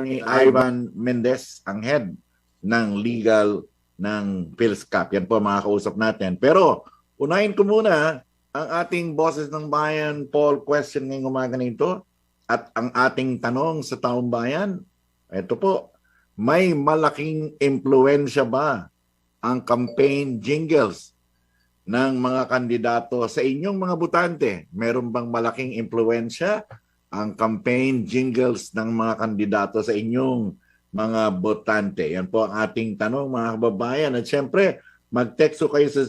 ni Ivan Mendez, ang head ng legal ng PhilSCAP. Yan po mga kausap natin. Pero unahin ko muna ang ating boses ng bayan poll question ngayong umaga nito at ang ating tanong sa taong bayan. Ito po, may malaking impluensya ba ang campaign jingles ng mga kandidato sa inyong mga botante? Meron bang malaking impluensya ang campaign jingles ng mga kandidato sa inyong mga botante? Yan po ang ating tanong mga kababayan. At syempre, mag-text kayo sa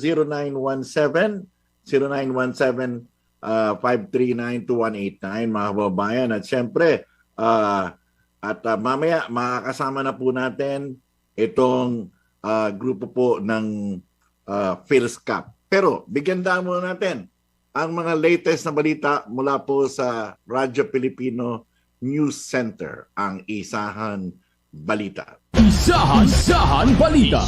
0917-539-2189 mga kababayan. At syempre, mamaya makakasama na po natin itong grupo po ng PhilSCAP. Pero bigyan daan muna natin ang mga latest na balita mula po sa Radyo Pilipino News Center, ang Isahan Balita. Isahan Balita.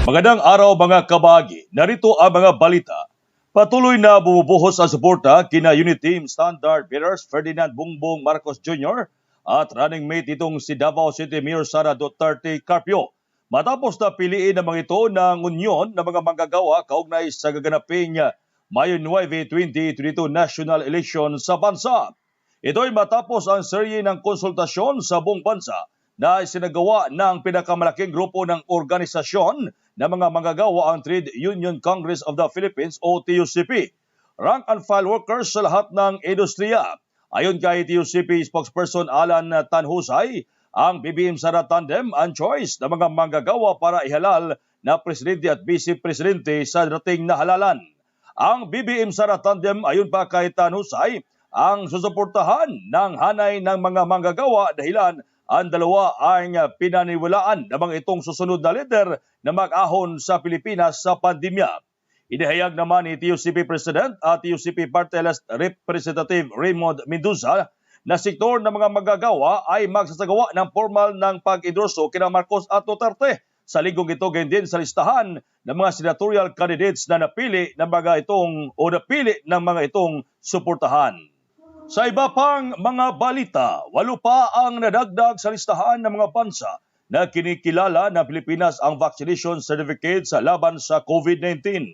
Magandang araw mga kabagi. Narito ang mga balita. Patuloy na bumubuhos ang suporta kina Unit Team Standard Bearers Ferdinand Bongbong Marcos Jr. at running mate itong si Davao City Mayor Sara Duterte Carpio. Matapos na piliin ng mga ito ng unyon ng mga manggagawa kaugnay sa gaganaping Mayo 9, 2022 national election sa bansa. Ito'y matapos ang serye ng konsultasyon sa buong bansa na isinagawa ng pinakamalaking grupo ng organisasyon ng mga manggagawa ang Trade Union Congress of the Philippines o TUCP. Rank and file workers sa lahat ng industriya. Ayon kay TUCP spokesperson Alan Tanhusay, ang BBM Sara Tandem ang choice ng mga manggagawa para ihalal na presidente at vice-presidente sa dating na halalan. Ang BBM Sara Tandem ayon pa kay Tanhusay ang susuportahan ng hanay ng mga manggagawa dahilan ang dalawa ay pinaniwalaan ng mga itong susunod na leader na mag-ahon sa Pilipinas sa pandemya. Inihayag naman ni TUCP President at TUCP Party List Representative Raymond Mendoza na sektor ng mga manggagawa ay magsasagawa ng formal ng pag-endorso kina Marcos at Duterte. Sa linggong ito, ganyan din sa listahan ng mga senatorial candidates na napili ng mga itong suportahan. Sa iba pang mga balita, 8 pa ang nadagdag sa listahan ng mga bansa na kinikilala ng Pilipinas ang vaccination certificate sa laban sa COVID-19.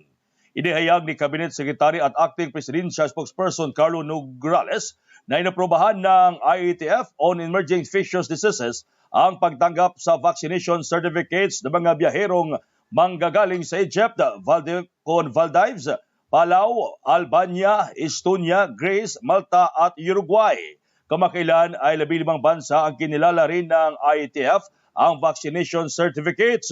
Inihayag ni Cabinet Secretary at Acting Presidential Spokesperson Carlo Nograles na inaprobahan ng IATF on Emerging Infectious Diseases ang pagtanggap sa vaccination certificates ng mga biyaherong manggagaling sa Egypt, Maldives, Palau, Albania, Estonia, Greece, Malta at Uruguay. Kamakailan ay 15 bansa ang kinilala rin ng IATF ang vaccination certificates.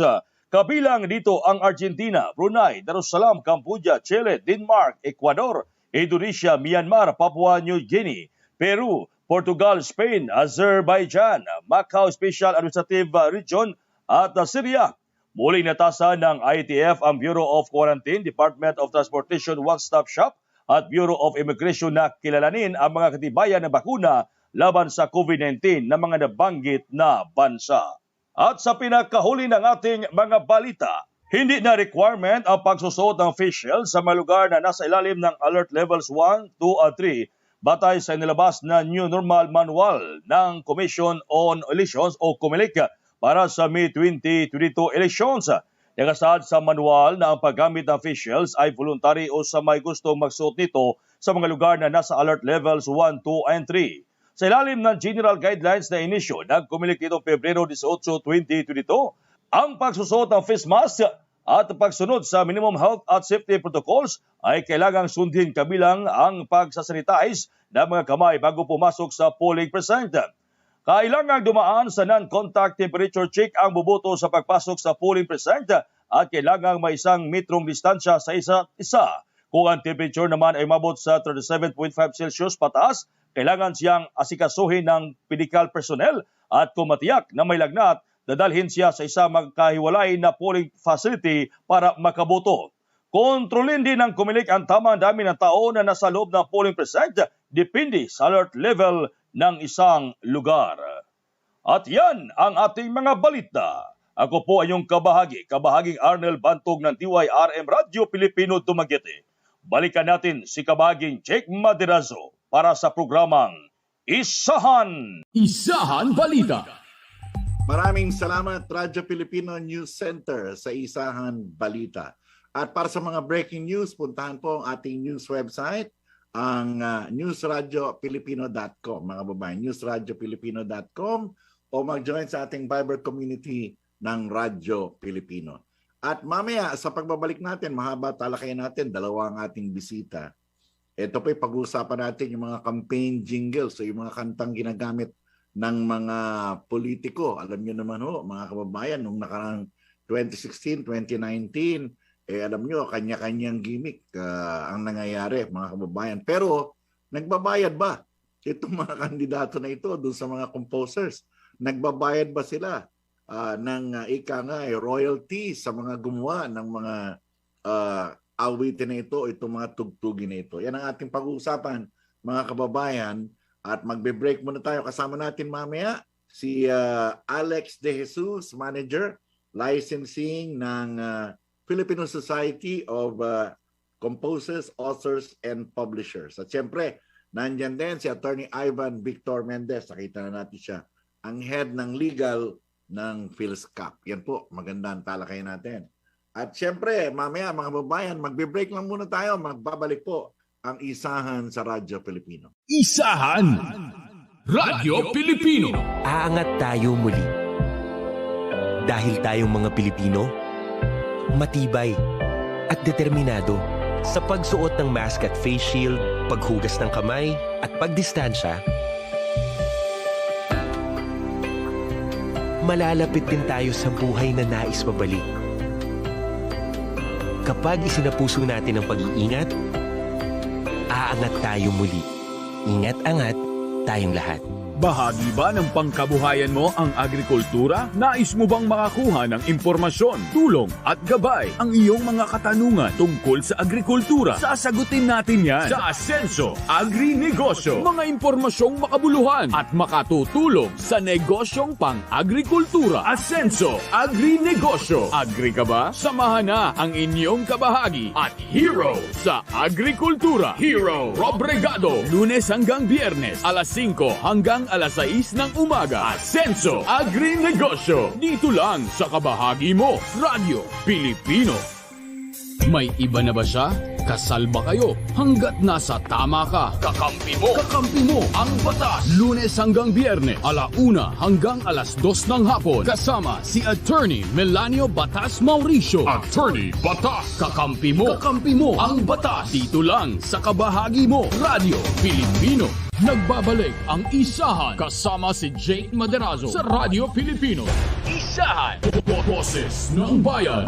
Kabilang dito ang Argentina, Brunei, Darussalam, Cambodia, Chile, Denmark, Ecuador, Indonesia, Myanmar, Papua New Guinea, Peru, Portugal, Spain, Azerbaijan, Macau Special Administrative Region at Syria. Muling natasa ng IATF ang Bureau of Quarantine, Department of Transportation One-Stop Shop at Bureau of Immigration na kilalanin ang mga katibayan ng bakuna laban sa COVID-19 ng mga nabanggit na bansa. At sa pinakahuli ng ating mga balita, hindi na requirement ang pagsusuot ng face shield sa mga lugar na nasa ilalim ng Alert Levels 1, 2 at 3 batay sa inilabas na New Normal Manual ng Commission on Elections o COMELEC para sa May 2022 elections. Nakasaad sa manual na ang paggamit ng face shields ay voluntary o sa may gustong magsuot nito sa mga lugar na nasa Alert Levels 1, 2 and 3. Sa ilalim ng General Guidelines na inisyo ng COMELEC nitong Pebrero 18, 2022, ang pagsusuot ng face mask at pagsunod sa minimum health at safety protocols ay kailangang sundin kabilang ang pagsasanitize ng mga kamay bago pumasok sa polling precinct. Kailangang dumaan sa non-contact temperature check ang boboto sa pagpasok sa polling precinct at kailangang may 1 metrong distansya sa isa't isa. Kung ang temperature naman ay mabot sa 37.5 Celsius pataas, kailangan siyang asikasuhin ng medical personnel at kung matiyak na may lagnat, dadalhin siya sa isa magkahiwalay na polling facility para makaboto. Kontrolin din ng COMELEC ang tamang dami ng tao na nasa loob ng polling precinct depende sa alert level ng isang lugar. At yan ang ating mga balita. Ako po ay yung kabahaging Arnel Bantog ng DWRN Radyo Pilipino Dumaguete. Balikan natin si kabahaging Jake Maderazo para sa programang Isahan Balita. Maraming salamat Radyo Pilipino News Center sa Isahan Balita. At para sa mga breaking news, puntahan po ang ating news website, ang newsradyopilipino.com. Mga babae, newsradyopilipino.com o mag-join sa ating Viber community ng Radyo Pilipino. At mamaya sa pagbabalik natin, mahaba talakayan natin, dalawa ang ating bisita. Ito po'y pag-uusapan natin yung mga campaign jingles o yung mga kantang ginagamit ng mga politiko. Alam niyo naman ho, mga kababayan, nung nakarang 2016, 2019, alam niyo, kanya-kanyang gimmick ang nangyayari, mga kababayan. Pero, nagbabayad ba itong mga kandidato na ito doon sa mga composers? Nagbabayad ba sila ng royalty sa mga gumawa ng mga awitin na ito, itong mga tugtugin na ito? Yan ang ating pag-uusapan, mga kababayan. At magbe-break muna tayo. Kasama natin mamaya si Alex De Jesus, Manager, Licensing ng Filipino Society of Composers, Authors, and Publishers. At siyempre, nandyan din si Attorney Ivan Victor Mendez. Nakita na natin siya. Ang head ng legal ng PhilSCAP. Yan po, magandang talakayan natin. At siyempre, mamaya mga babayan, magbe-break lang muna tayo. Magbabalik po ang Isahan sa Radyo Pilipino. Isahan Radyo Pilipino. Aangat tayo muli. Dahil tayong mga Pilipino, matibay at determinado sa pagsuot ng mask at face shield, paghugas ng kamay at pagdistansya. Malalapit din tayo sa buhay na nais mabalik. Kapag isinapuso natin ang pag-iingat, aangat tayo muli. Ingat-angat tayong lahat. Bahagi ba ng pangkabuhayan mo ang agrikultura? Nais mo bang makakuha ng impormasyon, tulong at gabay ang iyong mga katanungan tungkol sa agrikultura? Sasagutin natin yan sa Asenso Agri-Negosyo. Mga impormasyong makabuluhan at makatutulong sa negosyong pang-agrikultura. Asenso Agri-Negosyo. Agri ka ba? Samahan na ang inyong kabahagi at hero sa agrikultura. Hero Robregado. Lunes hanggang Biyernes, alas 5 hanggang alas 6 ng umaga. Asenso Agri-Negosyo. Dito lang sa kabahagi mo, Radyo Pilipino. May iba na ba siya? Kasal ba kayo? Hanggat nasa tama ka, kakampi mo. Kakampi mo ang batas. Lunes hanggang Biyernes, alauna hanggang alas 2 ng hapon. Kasama si Attorney Melanio Batas Mauricio. Attorney Batas. Kakampi mo. Kakampi mo ang batas. Dito lang sa kabahagi mo, Radyo Pilipino. Nagbabalik ang Isahan kasama si Jake Maderazo sa Radyo Pilipino. Isahan, boses ng bayan.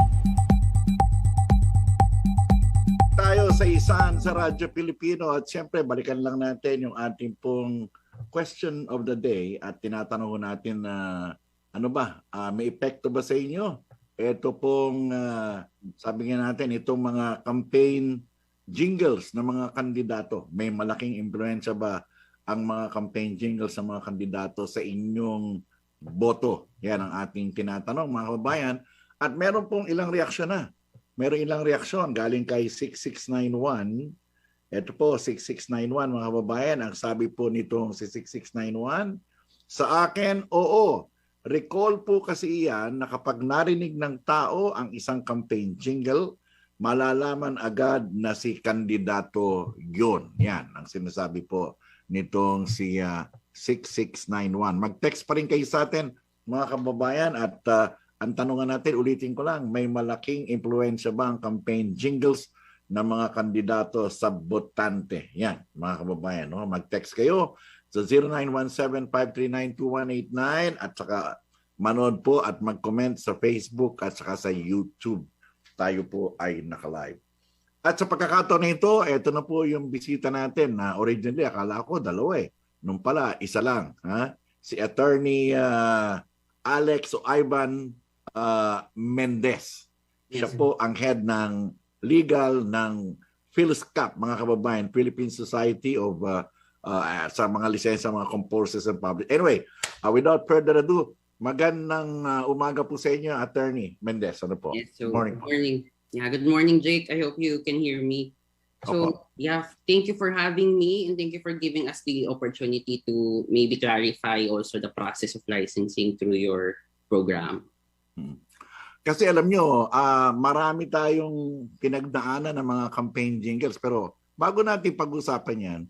Tayo sa Isahan sa Radyo Pilipino at siyempre balikan lang natin yung ating pong question of the day at tinatanong natin na may epekto ba sa inyo? Ito pong sabi nga natin, itong mga campaign jingles ng mga kandidato. May malaking impluensya ba ang mga campaign jingles sa mga kandidato sa inyong boto? Yan ang ating tinatanong, mga kababayan. At meron pong ilang reaksyon na. Meron ilang reaksyon galing kay 6691. Ito po, 6691, mga kababayan. Ang sabi po nitong si 6691, sa akin, oo. Recall po kasi iyan na kapag narinig ng tao ang isang campaign jingle, malalaman agad na si kandidato yun. Yan ang sinasabi po nitong si 6691. Mag-text pa rin kayo sa atin, mga kababayan, at ang tanungan natin, ulitin ko lang, may malaking impluensya ba ang campaign jingles ng mga kandidato sa botante? Yan, mga kababayan. No? Mag-text kayo sa 0917-539-2189 at saka manood po at mag-comment sa Facebook at saka sa YouTube. Tayo po ay naka-live. At sa pagkakataon na ito, ito na po yung bisita natin na originally, akala ko dalawa eh. Nung pala, isa lang. Ha? Si Attorney Alex o Ivan Mendez. Siya po ang head ng legal ng PhilSCAP, mga kababayan, Philippine Society of sa mga lisensya, mga composers and public. Anyway, without further ado, magandang umaga po sa inyo, Attorney Mendez. Ano po? Yes, so Morning. good morning. Yeah, good morning, Jake. I hope you can hear me. So, yeah, thank you for having me and thank you for giving us the opportunity to maybe clarify also the process of licensing through your program. Kasi alam nyo, marami tayong pinagdaanan ng mga campaign jingles. Pero bago natin pag-usapan yan,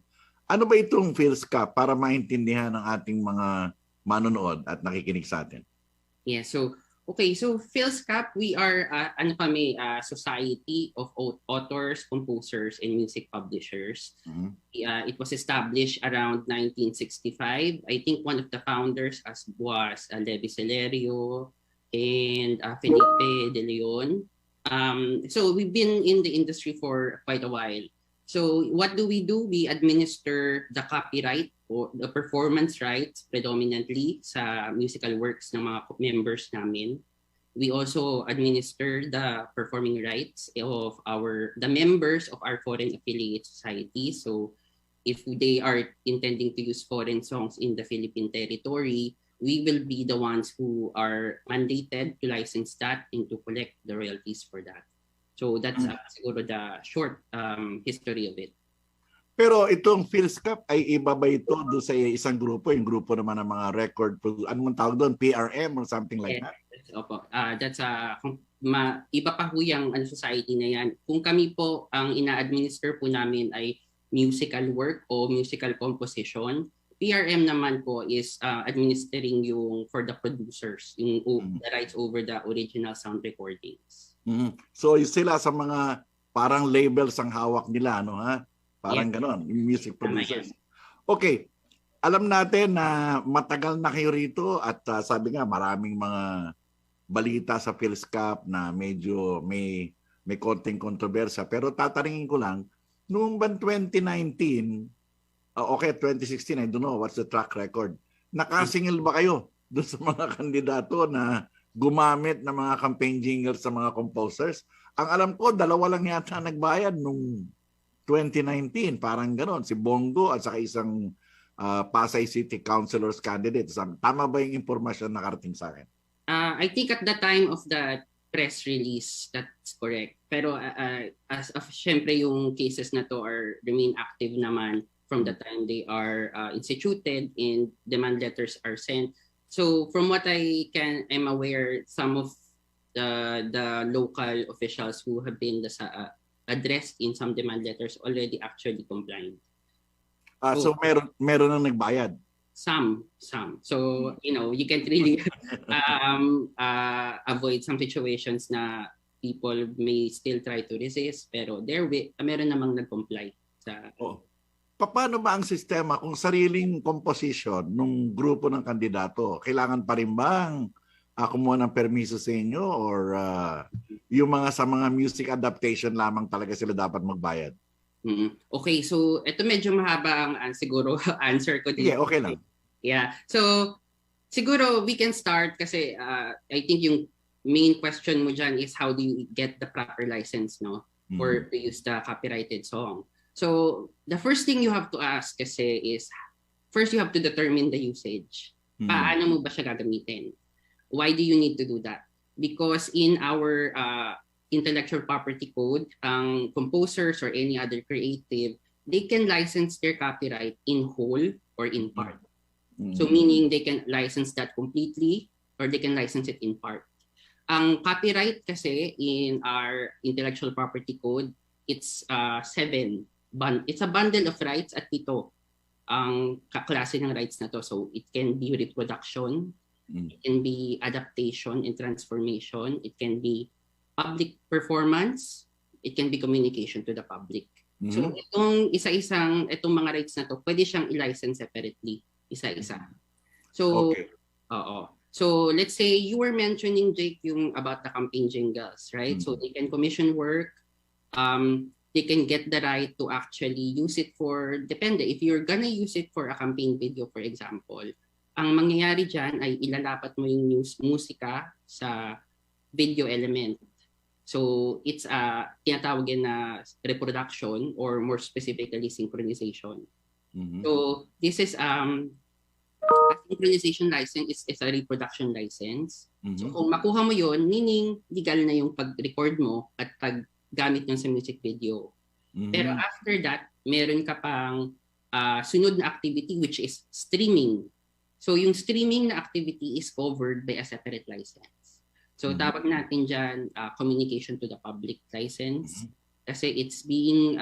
ano ba itong PhilSCAP para maintindihan ng ating mga manonood at nakikinig sa atin? Yeah, so PhilSCAP, we are society of authors, composers, and music publishers. It was established around 1965. I think one of the founders was Levi Celerio and Felipe De Leon. So we've been in the industry for quite a while. So what do? We administer the copyright o the performance rights predominantly sa musical works ng mga members namin. We also administer the performing rights of the members of our foreign affiliate societies. So if they are intending to use foreign songs in the Philippine territory, we will be the ones who are mandated to license that and to collect the royalties for that. So that's siguro the short history of it. Pero itong PhilSCAP ay iba ba ito doon sa isang grupo? Yung grupo naman ng mga record, ano mong tawag doon? PRM or something like that? Opo. Iba pa po yung society na yan. Kung kami po, ang ina-administer po namin ay musical work o musical composition. PRM naman po is administering yung for the producers, yung the rights over the original sound recordings. So sila sa mga parang labels ang hawak nila, no ha? Parang ganon, music producers. Okay, alam natin na matagal na kayo rito at sabi nga maraming mga balita sa PhilSCAP na medyo may konting kontrobersya. Pero tatanungin ko lang, noong 2019, okay, 2016, I don't know what's the track record. Nakasingil ba kayo doon sa mga kandidato na gumamit ng mga campaign jingles sa mga composers? Ang alam ko, 2 lang yata nagbayad nung 2019, parang ganon. Si Bongo at saka isang Pasay City Councilor's candidate. Tama ba yung impormasyon na nakarating sa akin? I think at the time of the press release, that's correct. Pero as of syempre yung cases na to remain active naman from the time they are instituted and demand letters are sent. So from what I'm aware, some of the local officials who have been addressed in some demand letters already actually complied. So meron nang nagbayad? Some. So, you can't really avoid some situations na people may still try to resist, pero meron namang nag-comply. Paano ba ang sistema kung sariling composition ng grupo ng kandidato? Kailangan pa rin bang kumuha ng permiso sa inyo or yung sa mga music adaptation lamang talaga sila dapat magbayad? Okay, so ito medyo mahaba ang siguro answer ko dito. Yeah, okay lang. Yeah. So siguro we can start kasi I think yung main question mo dyan is how do you get the proper license for to use the copyrighted song. So the first thing you have to ask kasi is first you have to determine the usage. Paano mo ba siya gagamitin? Why do you need to do that? Because in our intellectual property code, ang composers or any other creative, they can license their copyright in whole or in part. So meaning they can license that completely or they can license it in part. Ang copyright kasi in our intellectual property code, it's 7. It's a bundle of rights at 7 ang kaklase ng rights na to. So it can be reproduction, it can be adaptation and transformation, it can be public performance, it can be communication to the public. So itong mga rights na to, pwede siyang i-license separately, isa-isa. So, okay. So let's say you were mentioning, Jake, about the campaign jingles, right? So they can commission work, they can get the right to actually use it depende. If you're gonna use it for a campaign video, for example, ang mangyayari dyan ay ilalapat mo yung musika sa video element. So it's tinatawag na reproduction or more specifically synchronization. So this is a synchronization license is a reproduction license. So kung makuha mo yon, meaning legal na yung pag-record mo at paggamit nyo sa music video. Pero after that, meron ka pang sunod na activity which is streaming. So yung streaming na activity is covered by a separate license. So tawag natin dyan communication to the public license. Kasi it's being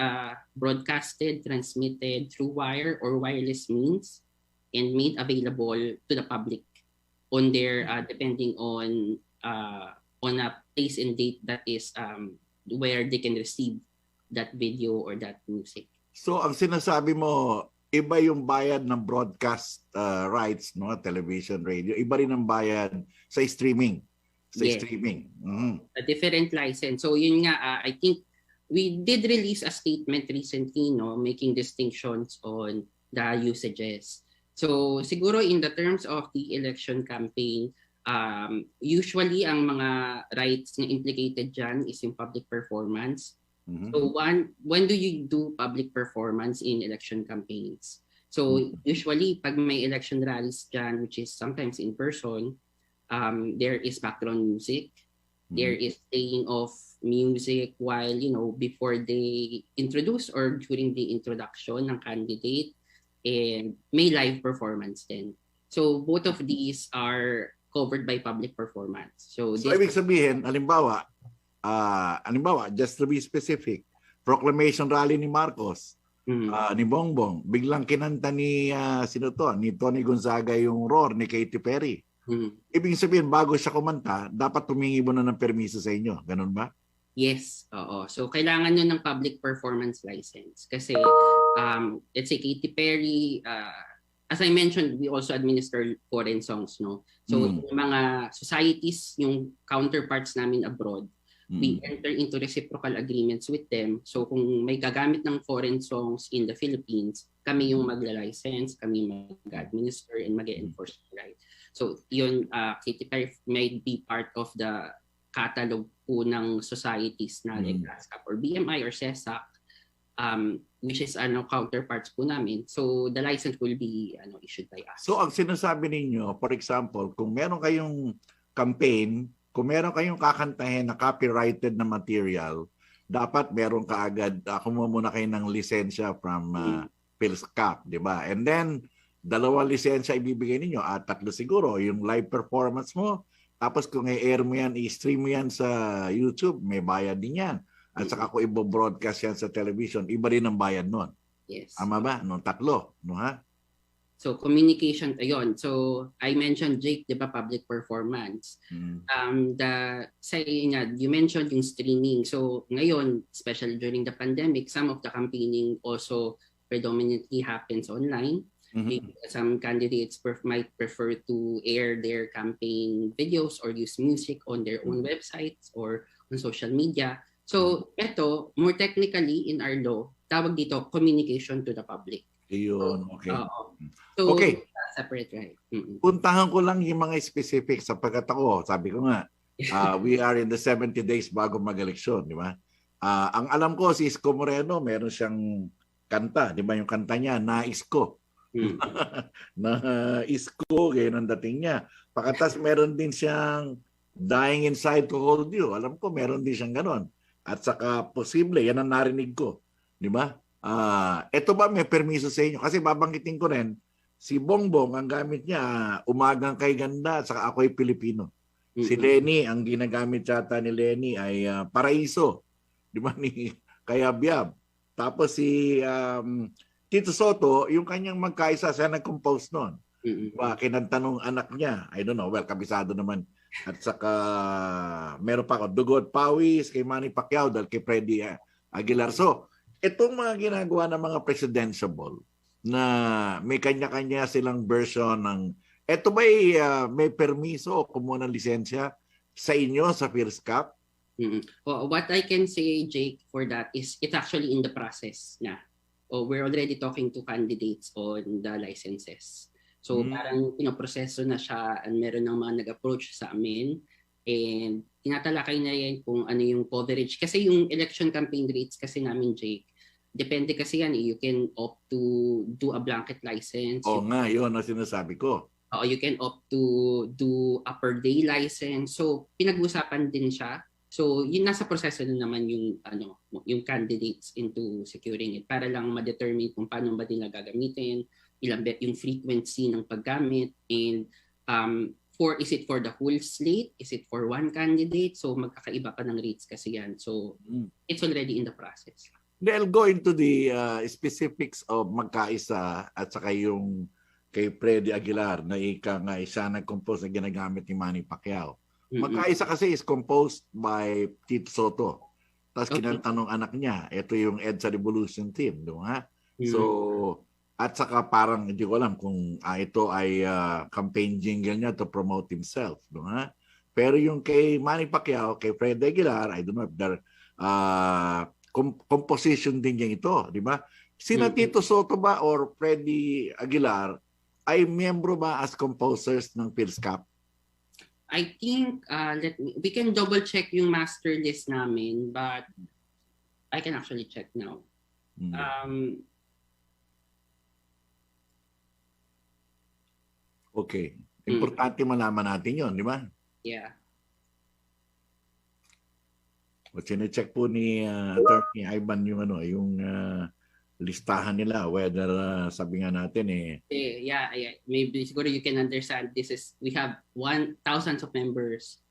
broadcasted, transmitted through wire or wireless means and made available to the public on their depending on a place and date that is where they can receive that video or that music. So ang sinasabi mo, iba yung bayad ng broadcast rights, no, television, radio. Iba rin ang bayad sa streaming. Streaming. A different license. So yun nga, I think we did release a statement recently, no, making distinctions on the usages. So siguro in the terms of the election campaign, usually ang mga rights na implicated dyan is yung public performance. So when do you do public performance in election campaigns? So usually pag may election rallies dyan, which is sometimes in person, there is background music. There is playing of music while, before they introduce or during the introduction ng candidate, and may live performance din. So both of these are covered by public performance. So ibig sabihin, halimbawa, just to be specific, proclamation rally ni Marcos, ni Bongbong, biglang kinanta ni ni Tony Gonzaga yung roar ni Katy Perry. Ibig sabihin, bago siya kumanta, dapat tumingi mo na ng permiso sa inyo. Ganun ba? Yes, oo. So kailangan nyo ng public performance license. Kasi, let's say Katy Perry, as I mentioned, we also administer foreign songs, no? So yung mga societies, yung counterparts namin abroad, we enter into reciprocal agreements with them. So kung may gagamit ng foreign songs in the Philippines, kami yung magla-license, kami mag-administer and mag-enforce the right. So yun, Katy Perry might be part of the catalog po ng societies na like ASCAP or BMI or CESAC, which is counterparts po namin. So the license will be issued by us. So ang sinasabi ninyo, for example, kung meron kayong campaign, kung meron kayong kakantahin na copyrighted na material, dapat meron kaagad, kumuha muna kayo ng lisensya from PhilSCAP, di ba? And then, 2 lisensya ibibigay ninyo at 3 siguro, yung live performance mo. Tapos kung i-air mo yan, i-stream mo yan sa YouTube, may bayad din yan. At saka kung i-broadcast yan sa television, iba rin ang bayad nun. Yes. Ama ba? No, 3. No, ha? So communication, ayun. So I mentioned, Jake, di ba, public performance. You mentioned yung streaming. So ngayon, especially during the pandemic, some of the campaigning also predominantly happens online. Some candidates might prefer to air their campaign videos or use music on their own websites or on social media. So ito, more technically in our law, tawag dito communication to the public. Ayun, okay. So, okay. Separate, right? Puntahan ko lang yung mga specifics sapagkat ako, sabi ko nga, we are in the 70 days bago mag-eleksyon, di ba? Ang alam ko, si Isko Moreno, meron siyang kanta, di ba? Yung kanta niya, Nais Ko. Na Isko, ganyan ang dating niya. Pagkatas meron din siyang Dying Inside to Hold You. Alam ko, meron din siyang ganon. At saka, posible, yan ang narinig ko. Di ba? Ito ba may permiso sa inyo? Kasi babanggitin ko rin, si Bongbong, ang gamit niya, Umagang Kay Ganda, at saka Ako'y Pilipino. Si Lenny, ang ginagamit yata ni Lenny ay Paraiso. Di ba? Ni Kayabyab. Tapos si Tito Soto, yung kanyang magkaisa, siya nag-compose nun. Kinanta nung anak niya. I don't know. Well, kabisado naman. At saka, meron pa ako, Dugot Pawis, kay Manny Pacquiao, dahil kay Freddy Aguilar. So, itong mga ginagawa ng mga presidentiable na may kanya-kanya silang version ng, eto ba may permiso o kumuha ng lisensya sa inyo, sa PhilSCAP? Well, what I can say, Jake, for that is it's actually in the process na. We're already talking to candidates on the licenses. So parang pinoproseso na siya and meron ng mga nag-approach sa amin and tinatalakay na yan kung ano yung coverage. Kasi yung election campaign rates kasi namin, Jake, depende kasi yan. You can opt to do a blanket license. Nga, yun ang sinasabi ko. You can opt to do a per day license. So pinag-usapan din siya. So, yun nasa proseso na naman yung candidates into securing it para lang ma-determine kung paano ba nila gagamitin, yung frequency ng paggamit, and is it for the whole slate? Is it for one candidate? So, magkakaiba pa ng rates kasi yan. So, it's already in the process. They'll go into the specifics of magkaisa at saka yung kay Freddy Aguilar na ika nga siya nag-compose na ginagamit ni Manny Pacquiao. Magkaisa kasi is composed by Tito Soto. Tapos kinantanong anak niya, ito yung EDSA Revolution team, di ba? So, at saka parang hindi ko alam kung ito ay campaign jingle niya to promote himself, di ba? Pero yung kay Manny Pacquiao, kay Freddy Aguilar, I don't know if they're composition din niya ito, di ba? Sina Tito Soto ba or Freddy Aguilar ay miyembro ba as composers ng PhilSCAP? I think we can double check yung master list namin, but I can actually check now. Okay. Importante malaman natin 'yon, di ba? Yeah. O sine-check po ni Attorney Ivan yung listahan nila, whether sabi nga natin yeah, maybe siguro you can understand we have thousands of members.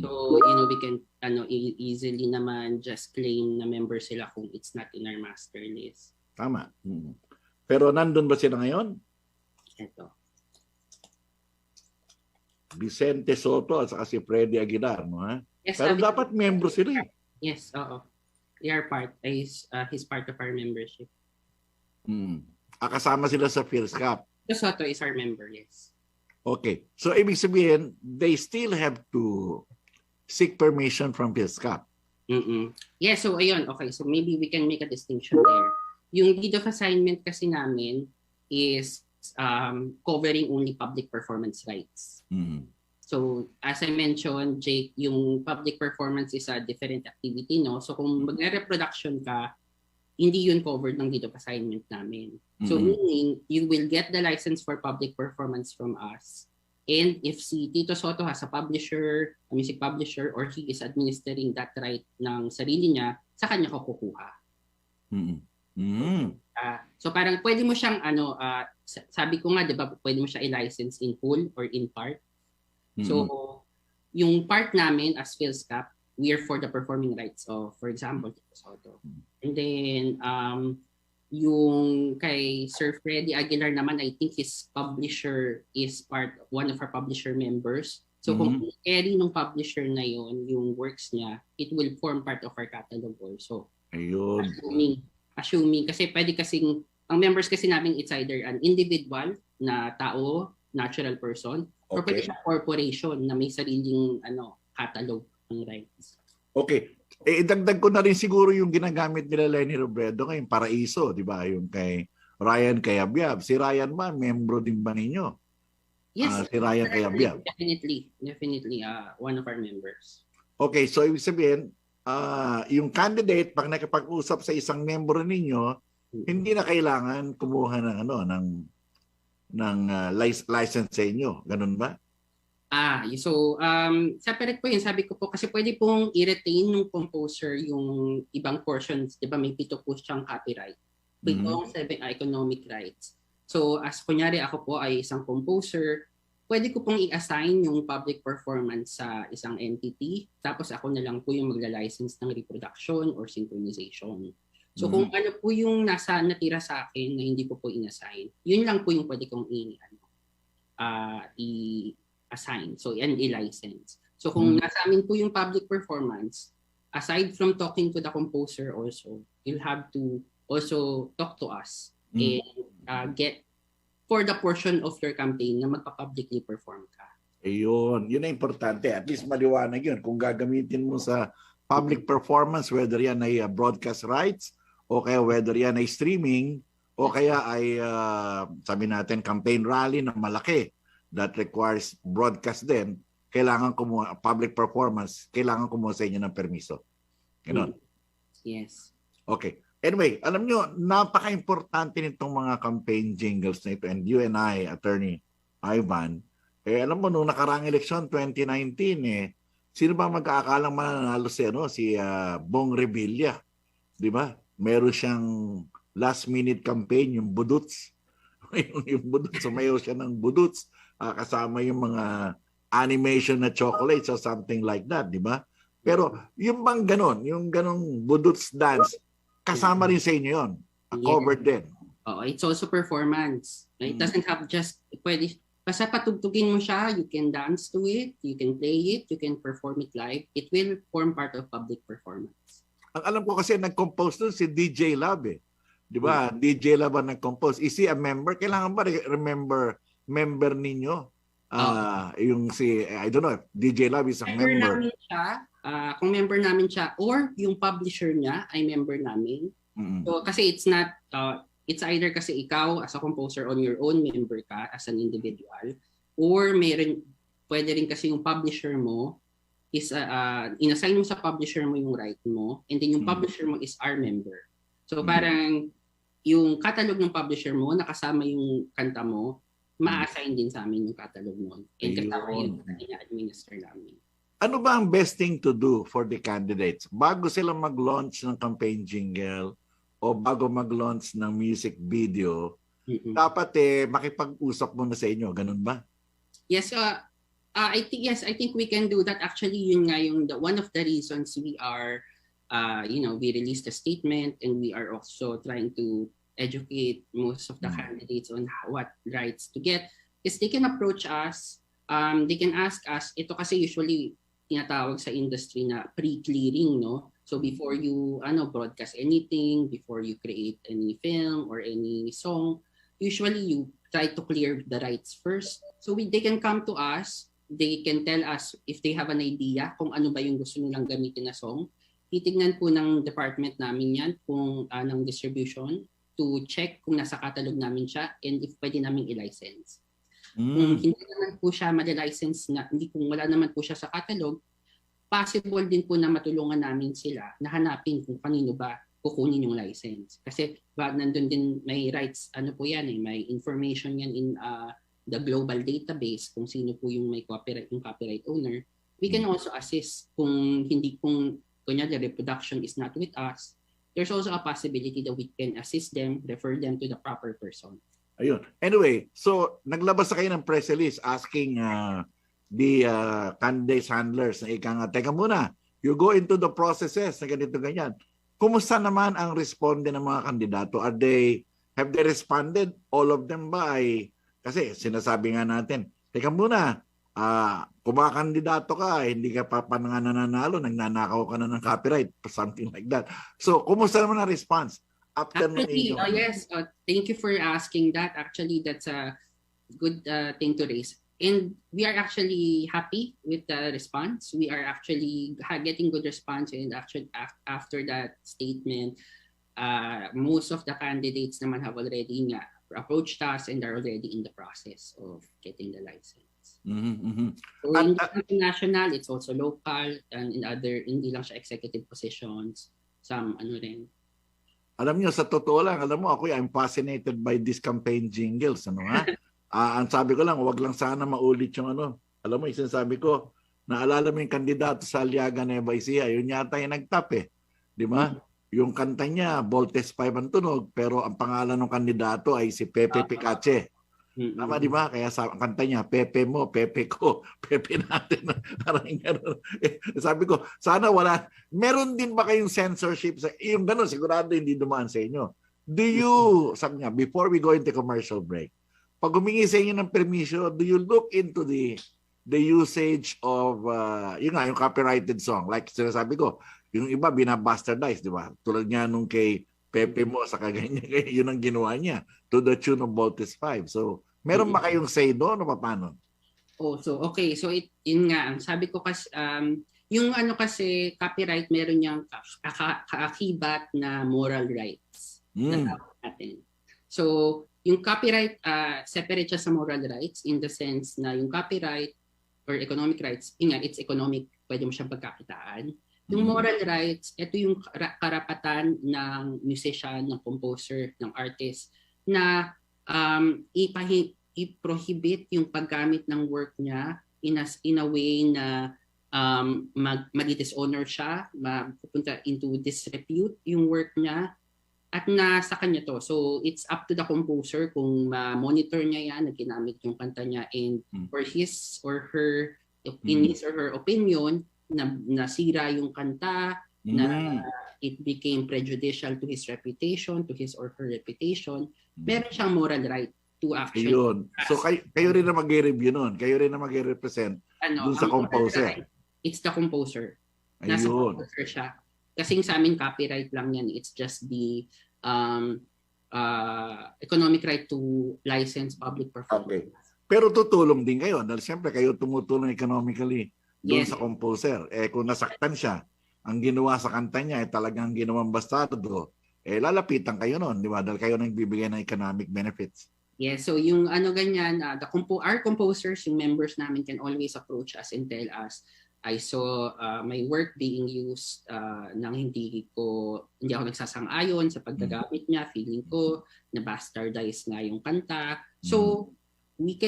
So we can easily naman just claim na member sila kung it's not in our master list. Tama. Pero nandun ba sila ngayon? Ito. Vicente Soto at saka si Freddy Aguilar, no ha? Yes, pero dapat membro sila. Yes, oo. They are he's part of our membership. Kasama sila sa PhilSCAP. Soto is our member, yes. Okay. So, ibig sabihin, they still have to seek permission from PhilSCAP. Yeah, so ayun. Okay, so maybe we can make a distinction there. Yung deed of assignment kasi namin is covering only public performance rights. So, as I mentioned, Jake, yung public performance is a different activity, no? So, kung magre-reproduction ka, hindi yun covered ng deed of assignment namin. So meaning, you will get the license for public performance from us. And if si Tito Soto has a publisher, a music publisher, or he is administering that right ng sarili niya, sa kanya ko kukuha. So parang pwede mo siyang, sabi ko nga, di ba, pwede mo siya i-license in full or in part. So yung part namin as PhilSCAP, we are for the performing rights of, for example, Tito Soto. And then, yung kay Sir Freddy Aguilar naman, I think his publisher is one of our publisher members. So kung carry ng publisher na yon yung works niya, it will form part of our catalog also. Ayun. Assuming, kasi pwede kasing, ang members kasi namin, it's either an individual na tao, natural person, or pwede siya corporation na may sariling catalog ng rights. Okay. Dagdag ko na rin siguro yung ginagamit nila Lenny Robredo ngayong Paraiso, di ba? Yung kay Ryan Cayabyab. Si Ryan ba, membro din ba ninyo? Yes. Si Ryan Cayabyab. Definitely. One of our members. Okay, so ibig sabihin, yung candidate, pag nakipag-usap sa isang membro ninyo, hindi na kailangan kumuha ng license sa inyo. Ganun ba? So separate po yun. Sabi ko po, kasi pwede pong i-retain ng composer yung ibang portions. Di ba may 7 po siyang copyright. With all 7 economic rights. So as kunyari ako po ay isang composer, pwede ko pong i-assign yung public performance sa isang entity. Tapos ako na lang po yung magla-license ng reproduction or synchronization. So kung ano po yung natira sa akin na hindi ko po in-assign, yun lang po yung pwede kong i-assign. So, and i-license. So, kung nasa amin po yung public performance, aside from talking to the composer also, you'll have to also talk to us and get for the portion of your campaign na magpa-publicly perform ka. Ayun. Yun na importante. At least maliwanag yun. Kung gagamitin mo sa public performance, whether yan ay broadcast rights, o kaya whether yan ay streaming, o kaya ay, sabi natin, campaign rally na malaki, that requires broadcast din, kailangan kumuha, public performance, kailangan kumuha sa inyo ng permiso. Ganon. Yes. Okay. Anyway, alam nyo, napaka-importante nitong mga campaign jingles na ito. And you and I, Attorney Ivan, alam mo, nung nakaraang eleksyon, 2019, Sino ba mag-aakalang mananalo si Bong Revilla, 'di ba? Meron siyang last minute campaign, yung Buduts. yung Buduts, sumayaw siya ng Buduts, kasama yung mga animation na chocolates or something like that, 'di ba? Pero yung bang ganon, yung ganong Buduts dance, kasama rin sa inyo 'yon. Covered din. Oh, it's also performance. It doesn't have just pwede basta patugtugin mo siya, you can dance to it, you can play it, you can perform it live. It will form part of public performance. Ang alam ko kasi nag-compose doon si DJ Love eh. 'Di ba? DJ Love ang nag-compose. Is he a member? Kailangan ba member ninyo? Yung I don't know, if DJ Love is a member. Namin siya, kung member namin siya or yung publisher niya ay member namin. So kasi it's not it's either kasi ikaw as a composer on your own member ka as an individual or pwede rin kasi yung publisher mo is inassign mo sa publisher mo yung right mo and then yung publisher mo is our member. So parang yung catalog ng publisher mo nakasama yung kanta mo, ma-assign din sa amin yung catalog mo. And kasama yung administer namin. Ano ba ang best thing to do for the candidates bago sila mag-launch ng campaign jingle o bago mag-launch ng music video? Dapat makipag-usap muna sa inyo, ganun ba? Yes, I think we can do that. Actually, yun nga yung one of the reasons we are we released a statement and we are also trying to educate most of the candidates on what rights to get is they can approach us, they can ask us. Ito kasi usually tinatawag sa industry na pre-clearing, no? So before you broadcast anything, before you create any film or any song, usually you try to clear the rights first. So they can come to us, they can tell us if they have an idea kung ano ba yung gusto nilang gamitin na song. Titignan po ng department namin yan kung ng distribution to check kung nasa catalog namin siya and if pwede namin i-license. Kung hindi naman po siya ma-license kung wala naman po siya sa catalog, possible din po na matulungan namin sila na hanapin kung kanino ba kukunin yung license. Kasi nandun din may rights, may information yan in the global database kung sino po yung may copyright owner. We can also assist kung kunya the reproduction is not with us. There's also a possibility that we can assist them, refer them to the proper person. Ayun. Anyway, so naglabas na kayo ng press release asking the candidates handlers na teka muna, you go into the processes na ganito ganyan. Kumusta naman ang responde ng mga kandidato? Have they responded? All of them ba kasi sinasabi nga natin, teka muna, kung makakandidato ka, hindi ka pa nananalo, nagnanakaw ka na ng copyright, something like that. So, kumusta naman ang response? Actually, yes, thank you for asking that. Actually, that's a good thing to raise. And we are actually happy with the response. We are actually getting good response. And actually, after that statement, most of the candidates naman have already approached us and are already in the process of getting the license. So in national, it's also local, and in other, hindi lang siya executive positions, some rin. Alam niyo, sa totoo lang, ako, I'm fascinated by these campaign jingles, ang sabi ko lang, wag lang sana maulit yung alam mo, sinasabi ko, naalala mo yung kandidato sa Aliaga Nueva Ecija, yun yata yung nagtap di ba? Yung kanta niya, Voltes 5 ang tunog, pero ang pangalan ng kandidato ay si Pepe Picache. Tama, di ba? Kaya ang kanta niya, Pepe mo, Pepe ko, Pepe natin. Sabi ko, sana meron din ba kayong censorship? Yung gano'n, sigurado hindi dumaan sa inyo. Sabi niya, before we go into commercial break, pag humingi sa inyo ng permission, do you look into the usage of yung copyrighted song? Like sinasabi ko, yung iba binabastardize, di ba? Tulad nga nung kay Pepe mo sa kaganya, yun ang ginawa niya to the tune of Voltes 5. So, meron ba kayong say doon o paano? So okay. So yun nga, ang sabi ko kasi yung kasi copyright meron niyang kaakibat na moral rights na natin. So yung copyright separate siya sa moral rights in the sense na yung copyright or economic rights, it's economic, pwede mo siyang pagkakitaan. Yung moral rights, ito yung karapatan ng musician, ng composer, ng artist na i-prohibit yung paggamit ng work niya in a way na mag-dishonor siya, mapupunta into disrepute yung work niya, at nasa kanya to. So it's up to the composer kung ma-monitor niya yan, na ginamit yung kanta niya, and for his or her, in his or her opinion, na nasira yung kanta, na it became prejudicial to his reputation, to his or her reputation, meron siyang moral right to actually. Ayun. So kayo rin na mag-review nun. Kayo rin na mag-represent dun sa composer. It's the composer. Nasa composer siya. Kasing sa amin, copyright lang yan. It's just the economic right to license public performance. Okay. Pero tutulong din kayo. Dahil siyempre kayo tumutulong economically doon sa composer. Kung nasaktan siya, ang ginawa sa kanta niya ay talagang ginawang bastardo, lalapitan kayo nun, di ba? Dahil kayo nang bibigyan ng economic benefits. Yes, so yung ganyan, our composers, yung members namin can always approach us and tell us, I saw my work being used nang hindi ako nagsasang-ayon sa paggagamit niya. Feeling ko na bastardize nga yung kanta. So he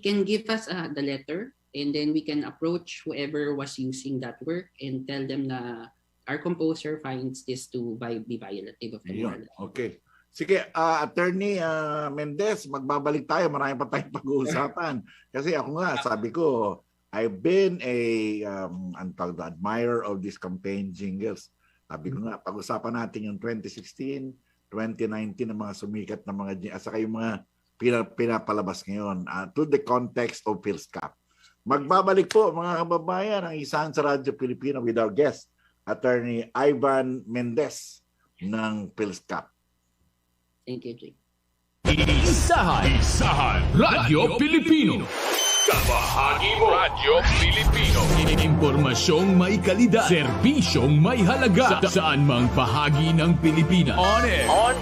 can give us the letter, and then we can approach whoever was using that work and tell them na our composer finds this to be violative of the moral. Okay. Sige, Attorney Mendez, magbabalik tayo. Marami pa tayong pag-uusapan. Kasi ako nga, sabi ko, I've been admirer of these campaign jingles. Sabi ko nga, pag-usapan natin yung 2016, 2019 ng mga sumikat na mga jingles, saka yung mga pinapalabas ngayon to the context of PhilSCAP. Magbabalik po mga kababayan ang isahan sa Radyo Pilipino with our guest, Attorney Ivan Mendez ng PhilSCAP. Thank you, Jake. Isahan Radyo Pilipino. Kabahagi mo Radyo Pilipino. Impormasyong may kalidad, serbisyong may halaga, saan mang bahagi ng Pilipinas. On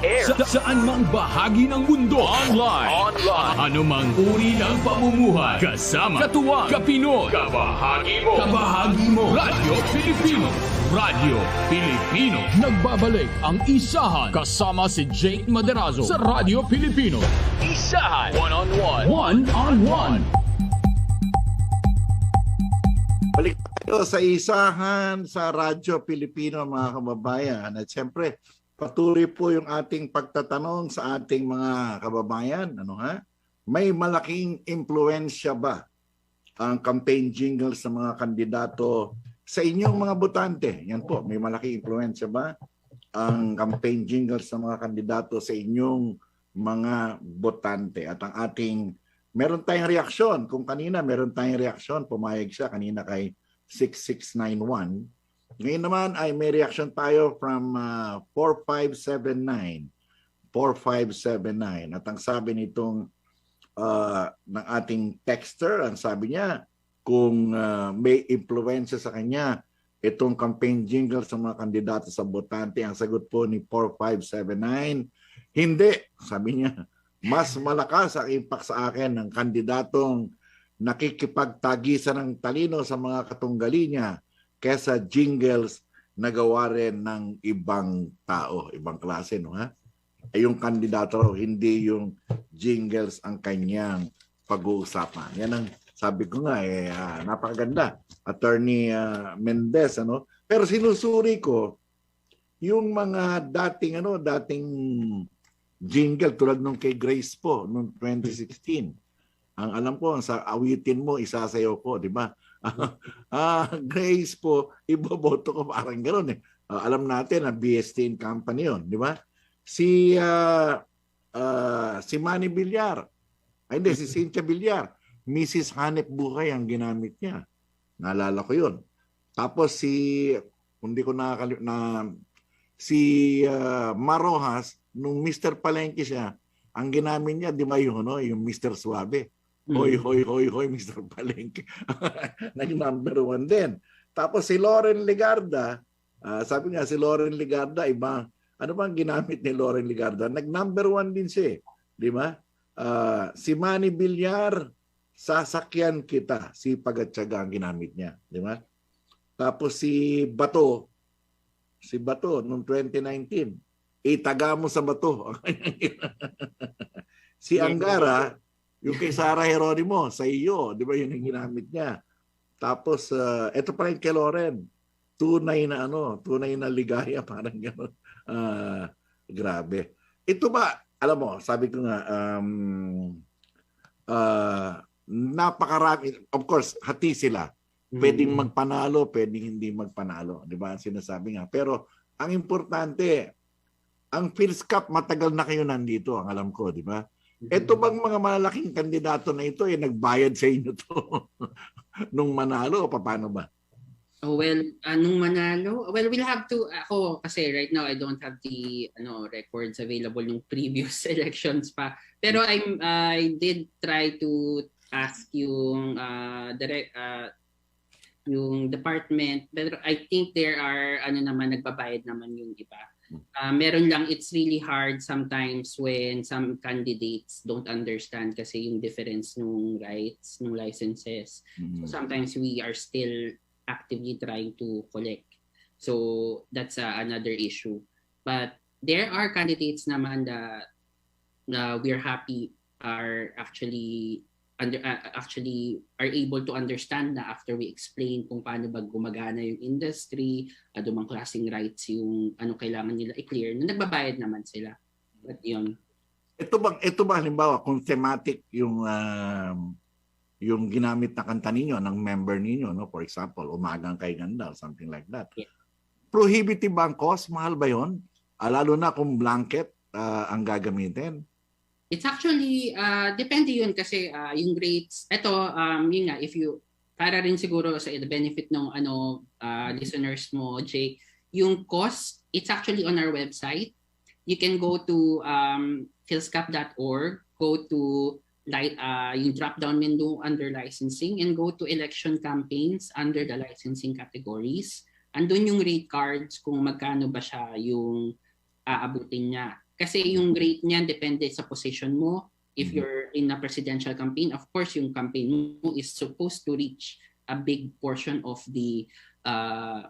air. Saan mang bahagi ng mundo. Online. Anumang uri ng pamumuhay. Kasama, katuwang, kapinoy. Kabahagi mo Radyo Pilipino. Radyo Pilipino. Nagbabalik ang Isahan kasama si Jake Maderazo sa Radyo Pilipino. Isahan. One-on-one. Balik tayo sa isahan sa Radyo Pilipino mga kababayan. At siyempre, patuloy po yung ating pagtatanong sa ating mga kababayan. May malaking impluensya ba ang campaign jingles sa mga kandidato sa inyong mga botante? Yan po, may malaking impluensya ba ang campaign jingles sa mga kandidato sa inyong mga botante? At ang ating meron tayong reaksyon. Kung kanina meron tayong reaksyon, pumayag siya kanina kay 6691. Ngayon naman ay may reaksyon tayo from 4579. 4579. At ang sabi nitong ng ating texter, ang sabi niya, kung may impluensya sa kanya itong campaign jingle sa mga kandidato sa botante, ang sagot po ni 4579, hindi. Sabi niya, mas malakas ang impact sa akin ng kandidatong nakikipagtagisan ng talino sa mga katunggali niya kesa jingles na gawa rin ng ibang tao, ibang klase, no ha? Ay yung kandidato, hindi yung jingles ang kanyang pag-uusapan. Yan ang sabi ko nga, napakaganda. Attorney Mendez, ano? Pero sinusuri ko yung mga dating jingle tulad nung kay Grace po noong 2016. Ang alam ko, sa awitin mo, isasayaw ko, di ba? Grace po, iboboto ko parang gano'n eh. Alam natin na BST in company yun, di ba? Si Manny Villar, si Cynthia Villar, Mrs. Hanep Buhay ang ginamit niya. Naalala ko yun. Tapos si Marojas, nung Mr. Palengke siya, ang ginamit niya, di ba yung Mr. Suave? Hoy, Mr. Palengke. Naging number 1 din. Tapos si Lauren Legarda, sabi nga si Lauren Legarda, iba, ano bang ginamit ni Lauren Legarda? Nag-number 1 din siya, di ba? Si Manny Villar, sasakyan kita, si Pagatsaga ang ginamit niya, di ba? Tapos si Bato noong 2019, itaga mo sa bato. Si Angara, yung kay Sara Heronimo, sa iyo, di ba yun ang ginamit niya? Tapos, ito pa rin kay Loren. Tunay na ligaya, parang gano'n. Grabe. Ito ba, alam mo, sabi ko nga, napakarami. Of course, hati sila. Pwedeng magpanalo, pwedeng hindi magpanalo. Di ba? Sinasabi nga. Pero, ang importante, ang Phil's Cup, matagal na kayo nandito, ang alam ko, di ba? Ito bang mga malalaking kandidato na ito, nagbayad sa inyo to nung manalo o paano ba? Oh, well, nung manalo, well, we'll have to, ako kasi right now I don't have the records available yung previous elections pa. Pero I did try to ask yung yung department, pero I think there are nagbabayad naman yung iba. Meron lang, it's really hard sometimes when some candidates don't understand kasi yung difference nung rights, nung licenses. So sometimes we are still actively trying to collect. So that's another issue. But there are candidates naman that we're happy are actually are able to understand na after we explain kung paano ba gumagana yung industry, dumang klaseng rights yung kailangan nila i-clear, na nagbabayad naman sila. But yun. Ito ba halimbawa kung thematic yung ginamit na kanta ninyo ng member ninyo, no? For example, Umagang Kay Ganda, something like that. Yeah. Prohibitive ba ang cost? Mahal ba yun? Lalo na kung blanket ang gagamitin? It's actually, depende yun kasi yung rates, ito, yun nga, if you, para rin siguro sa the benefit ng listeners mo, Jake, yung cost, it's actually on our website. You can go to philscap.org, go to yung drop-down menu under licensing, and go to election campaigns under the licensing categories. Andun yung rate cards kung magkano ba siya yung aabutin niya. Kasi yung rate niyan depende sa position mo. If you're in a presidential campaign, of course, yung campaign mo is supposed to reach a big portion of the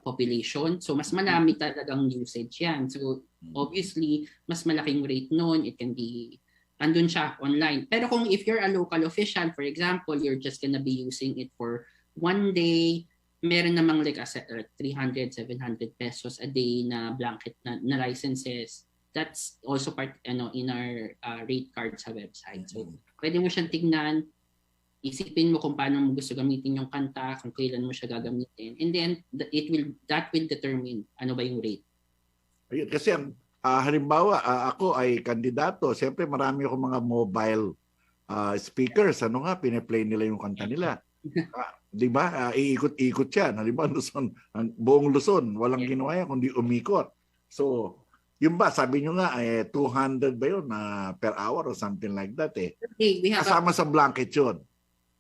population. So, mas marami talagang usage yan. So, obviously, mas malaking rate nun. It can be, andun siya online. Pero kung if you're a local official, for example, you're just gonna be using it for one day, meron namang like 300, 700 pesos a day na blanket na licenses. That's also part in our rate card sa website. So, pwede mo siyang tignan, isipin mo kung paano mo gusto gamitin yung kanta, kung kailan mo siya gagamitin. And then, that will determine ano ba yung rate. Ayun, kasi halimbawa, ako ay kandidato. Siyempre, marami akong mga mobile speakers. Pine-play nila yung kanta nila. Di ba? Iikot-ikot yan. Halimbawa, buong Luzon, walang ginawa yan, kundi umikot. So, yung ba, sabi nyo nga, 200 ba yun per hour or something like that Okay, kasama sa blanket yun.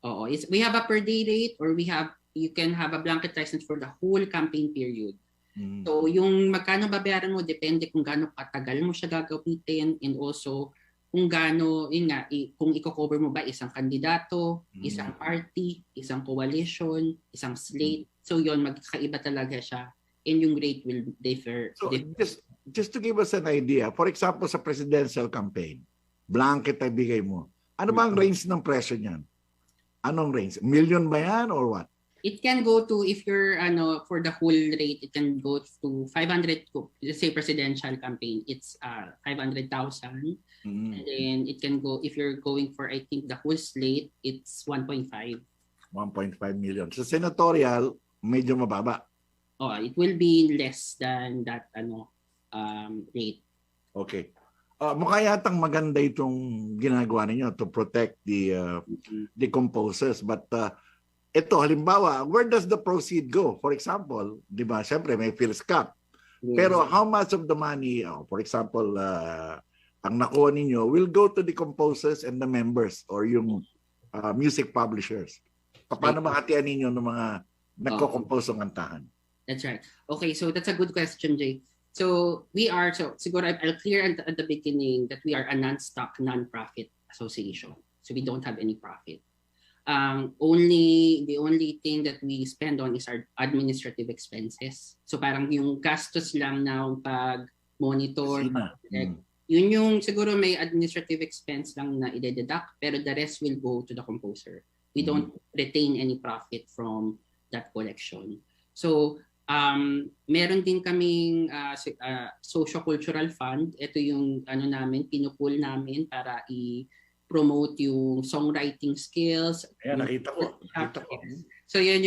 Oo. We have a per day rate or you can have a blanket license for the whole campaign period. So yung magkano babayaran mo, depende kung gaano katagal mo siya gagamitin and also kung gaano, kung i-cover mo ba isang kandidato, isang party, isang coalition, isang slate. So yun, magkaiba talaga siya and yung rate will differ. So just to give us an idea, for example, sa presidential campaign, blanket ay bigay mo. Ano ba ang range ng presyo niyan? Anong range? Million ba yan or what? It can go to, if you're, for the whole rate, it can go to 500, let's say presidential campaign, it's 500,000. And then it can go, if you're going for, I think, the whole slate, it's 1.5. 1.5 million. So senatorial, medyo mababa. Oh, it will be less than that, rate. Okay. Mukha yatang maganda itong ginagawa ninyo to protect the composers. But ito, halimbawa, where does the proceed go? For example, di ba, siyempre may Phil's Cup. Pero how much of the money, for example, ang nakuha ninyo will go to the composers and the members or yung music publishers? Paano mahatian ninyo ng mga nagko-compose ng kantahan? That's right. Okay, so that's a good question, Jay. So siguro I'll clear at the beginning that we are a non-stock, non-profit association. So we don't have any profit. The only thing that we spend on is our administrative expenses. So parang yung gastos lang ng pag-monitor, yun yung siguro may administrative expense lang na ide-deduct, pero the rest will go to the composer. We don't retain any profit from that collection. So, meron din kaming socio-cultural fund. Ito yung pinupool namin para i-promote yung songwriting skills. Ayan, nakita ko. So yun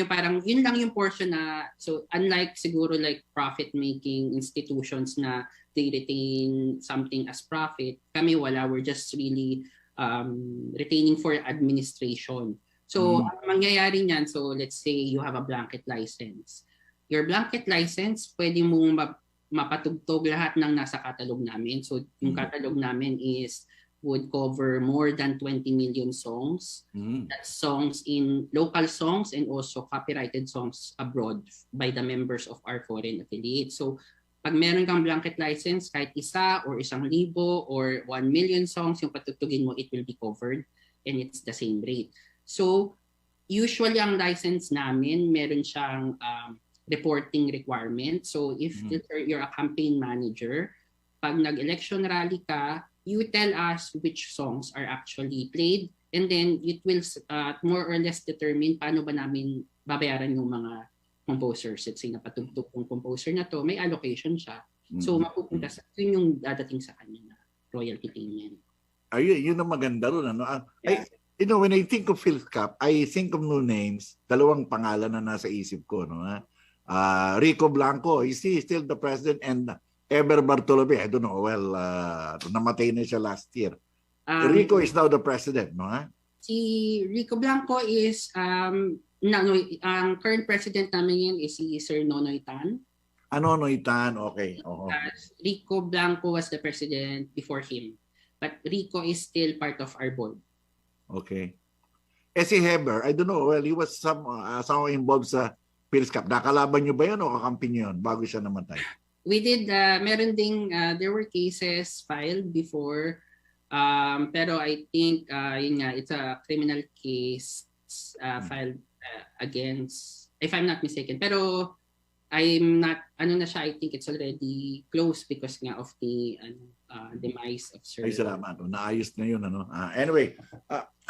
lang yung portion na, so unlike siguro like profit-making institutions na they retain something as profit, kami wala, we're just really retaining for administration. So ang mangyayari niyan, so let's say you have a blanket license. Your blanket license, pwede mong mapatugtog lahat ng nasa catalog namin. So yung catalog namin would cover more than 20 million songs. That's songs in local songs and also copyrighted songs abroad by the members of our foreign affiliates. So pag meron kang blanket license, kahit 1 or 1,000 or 1 million songs yung patutugin mo, it will be covered and it's the same rate. So usually ang license namin, meron siyang reporting requirement. So if you're a campaign manager, pag nag-election rally ka, you tell us which songs are actually played and then it will more or less determine paano ba namin babayaran yung mga composers. Let's say napatugtog yung composer na to, may allocation siya. So mapupunta sa yun yung dadating sa kanya na royalty payment. Ayun, yun ang maganda ron. When I think of PhilCap, I think of new names. Dalawang pangalan na nasa isip ko. Rico Blanco, is he still the president? And Ever Bartolome, I don't know, namatay na siya last year. Rico is now the president, no? Si Rico Blanco is, ang current president namin yan is si Sir Nonoy Tan. Nonoy Tan, okay. Rico Blanco was the president before him. But Rico is still part of our board. Okay. Si Heber, I don't know, he was somehow involved sa PhilCap. Nakalaban niyo ba yun o kakampi niyo yun bago siya namatay? We did, meron ding, there were cases filed before, pero I think, yun nga, it's a criminal case filed against, if I'm not mistaken. Pero I'm not, I think it's already closed because nga of the demise of Sir. Ay, salamat. Naayos na yun. Anyway,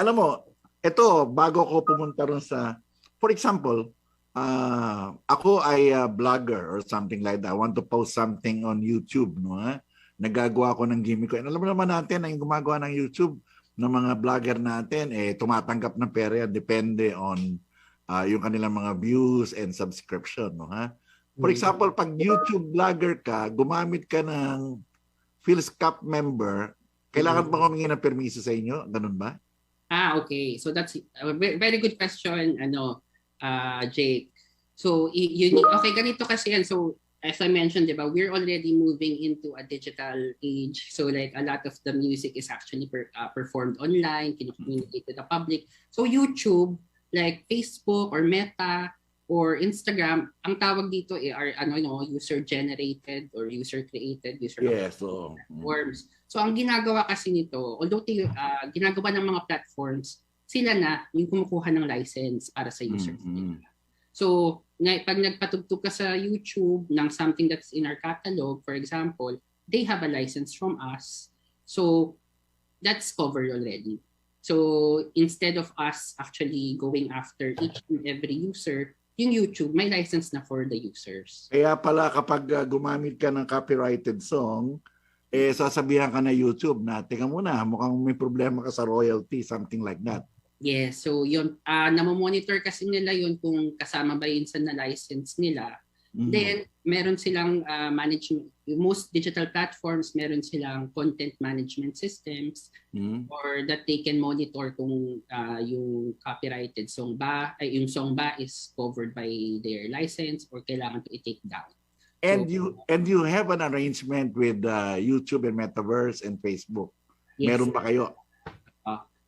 alam mo, ito, bago ko pumunta ron sa, for example, ako ay blogger or something like that. I want to post something on YouTube, no? Nagagawa ko ng gimmick ko. And alam mo naman natin na yung gumagawa ng YouTube ng mga blogger natin, tumatanggap ng pera. Depende on yung kanilang mga views and subscription, no? For example, pag YouTube blogger ka, gumamit ka ng PhilCap member, kailangan ba humingi ng permiso sa inyo? Ganun ba? Okay. So that's a very good question, Jake. So, okay, ganito kasi yan. So, as I mentioned, diba, we're already moving into a digital age. So, like, a lot of the music is actually performed online, communicate to the public. So, YouTube, like Facebook or Meta or Instagram, ang tawag dito are user-generated or user-created, platforms. So, ang ginagawa kasi nito, although ginagawa ng mga platforms, sila na yung kumukuha ng license para sa users nila. So, pag nagpatugtog ka sa YouTube ng something that's in our catalog, for example, they have a license from us. So, that's covered already. So, instead of us actually going after each and every user, yung YouTube, may license na for the users. Kaya pala kapag gumamit ka ng copyrighted song, sasabihan ka na YouTube na, teka muna, mukhang may problema ka sa royalty, something like that. Yes, so yun, namomonitor kasi nila yun kung kasama ba yun sa na-license nila. Then, meron silang management, most digital platforms, meron silang content management systems or that they can monitor kung yung copyrighted song ba, yung song ba is covered by their license or kailangan to i-take down. And you have an arrangement with YouTube and Metaverse and Facebook. Yes. Meron ba kayo?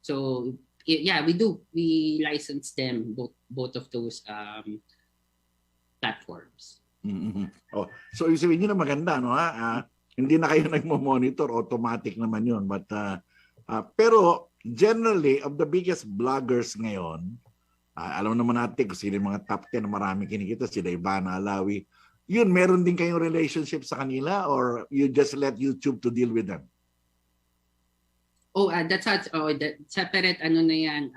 So, yeah, we do. We license them, both of those platforms. So, ibig sabihin nyo na maganda, no? Hindi na kayo nagmo-monitor, automatic naman yun. But, pero, generally, of the biggest bloggers ngayon, alam naman natin kung sino yung mga top 10 na marami kinikita, sila Ivana Alawi. Yun, meron din kayong relationship sa kanila or you just let YouTube to deal with them? That's that separate na yan,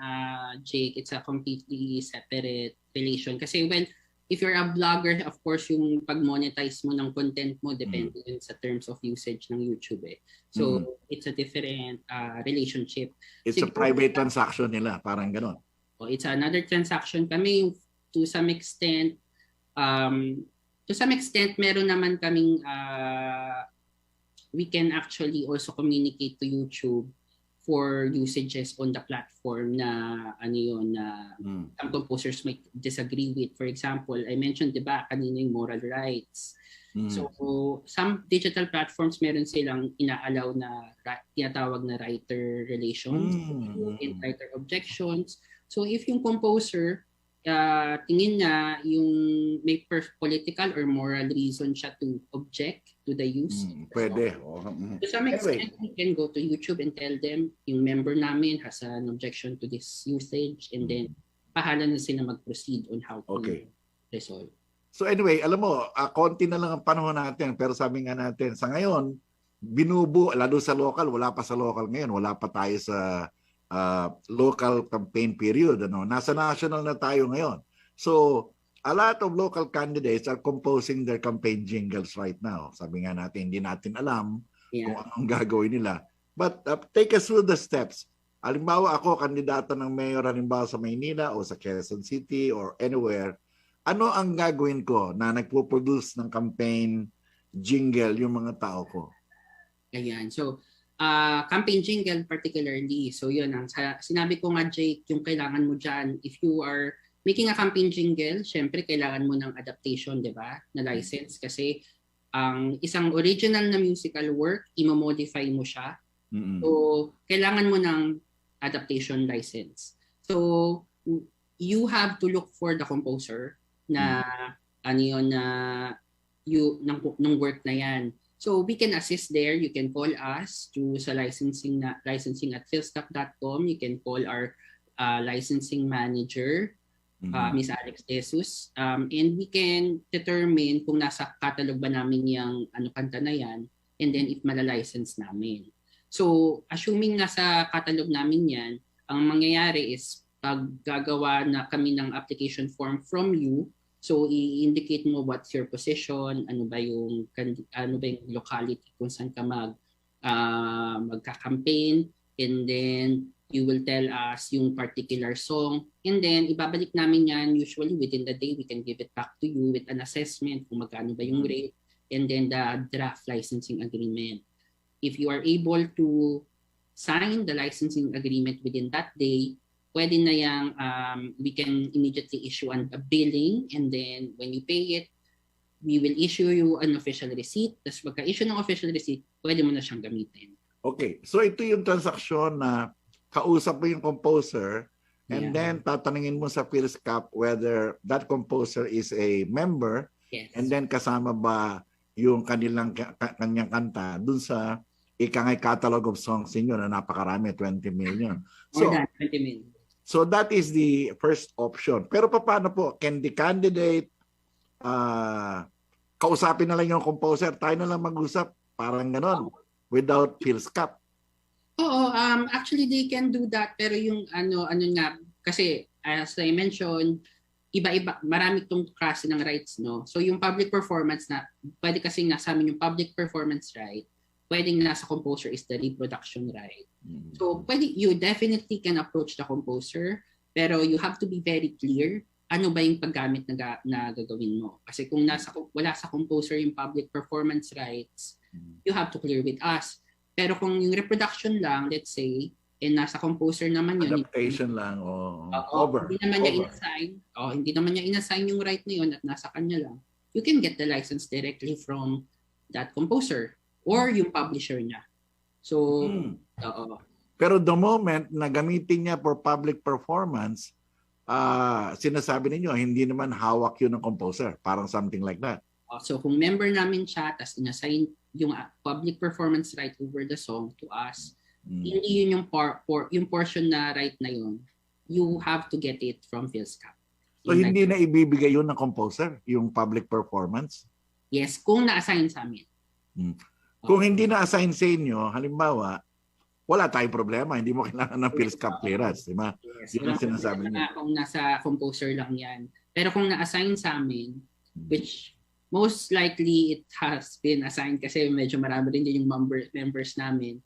Jake. It's a completely separate relation. Kasi well, if you're a vlogger, of course, yung pag-monetize mo ng content mo depende yun sa terms of usage ng YouTube eh. So, it's a different relationship. It's a private transaction nila, parang ganon. It's another transaction. Kami, to some extent, meron naman kaming, we can actually also communicate to YouTube for usages on the platform na some composers might disagree with. For example, I mentioned, di ba, kanina yung moral rights. So, some digital platforms meron silang inaalaw na tinatawag na writer relations and writer objections. So, if yung composer tingin na yung may political or moral reason siya to object to the use. Pwede. To some extent, we can go to YouTube and tell them yung member namin has an objection to this usage and then pahala na sila mag-proceed on how to resolve. So anyway, alam mo, konti na lang ang panahon natin pero sabi nga natin, sa ngayon, lalo sa local, wala pa sa local ngayon, wala pa tayo sa local campaign period. Nasa national na tayo ngayon. So, a lot of local candidates are composing their campaign jingles right now. Sabi nga natin, hindi natin alam kung anong gagawin nila. But take us through the steps. Halimbawa ako, kandidato ng mayor halimbawa sa Maynila o sa Quezon City or anywhere, ano ang gagawin ko na nagpo-produce ng campaign jingle yung mga tao ko? Ayan. So, campaign jingle particularly. So yun, ang sinabi ko nga, Jake, yung kailangan mo dyan, if you are making a campaign jingle, syempre kailangan mo ng adaptation, di ba? Na license. Kasi ang isang original na musical work, i-modify mo siya. So, kailangan mo ng adaptation license. So, you have to look for the composer na ng work na yan. So we can assist there. You can call us sa licensing at philstop.com. You can call our licensing manager, Miss Alex Jesus, and we can determine kung nasa catalog ba namin yung kanta na yan, and then if malalicense namin. So assuming nasa catalog namin yan, ang mangyayari is pag gagawa na kami ng application form from you, so i-indicate mo what's your position, ano ba yung locality kung saan ka magka-campaign, and then you will tell us yung particular song, and then ibabalik namin yan usually within the day. We can give it back to you with an assessment kung magkano ba yung rate, and then the draft licensing agreement. If you are able to sign the licensing agreement within that day, pwede na yang we can immediately issue a billing, and then when you pay it, we will issue you an official receipt. Tapos pagka-issue ng official receipt, pwede mo na siyang gamitin. Okay. So ito yung transaksyon na kausap mo yung composer and then tatanungin mo sa PhilSCAP whether that composer is a member, and then kasama ba yung kanyang kanta dun sa ikangay catalog of songs ninyo na napakarami, 20 million. So, more than 20 million. So that is the first option. Pero paano po? Can the candidate kausapin na lang yung composer? Tayo na lang mag-usap. Parang ganon. Without PhilSCAP. Oo. Actually, they can do that. Pero yung ano nga, kasi as I mentioned, iba-iba, marami itong klase ng rights, no? So yung public performance na, pwede kasing nasa amin yung public performance right, pwedeng nasa composer is the reproduction right. So you definitely can approach the composer, pero you have to be very clear ano ba yung paggamit na gagawin mo. Kasi kung wala sa composer yung public performance rights, you have to clear with us. Pero kung yung reproduction lang, let's say, nasa composer naman yun. Adaptation lang o cover. Hindi naman niya inassign yung right na yun at nasa kanya lang. You can get the license directly from that composer or yung publisher niya. So, Pero the moment na gamitin niya for public performance, sinasabi ninyo, hindi naman hawak yun ng composer. Parang something like that. So, kung member namin siya, tapos inassign yung public performance right over the song to us, hindi yun yung portion na right na yun. You have to get it from PhilSCAP. So, hindi na ibibigay yun ng composer, yung public performance? Yes, kung na-assign sa amin. Kung hindi na-assign sa inyo, halimbawa, wala tayong problema. Hindi mo kailangan ng PhilSCAP clearance. Di ba? Yes, yun ang sinasabi niyo. Kung nasa composer lang yan. Pero kung na-assign sa amin, which most likely it has been assigned kasi medyo marami rin din yung members namin,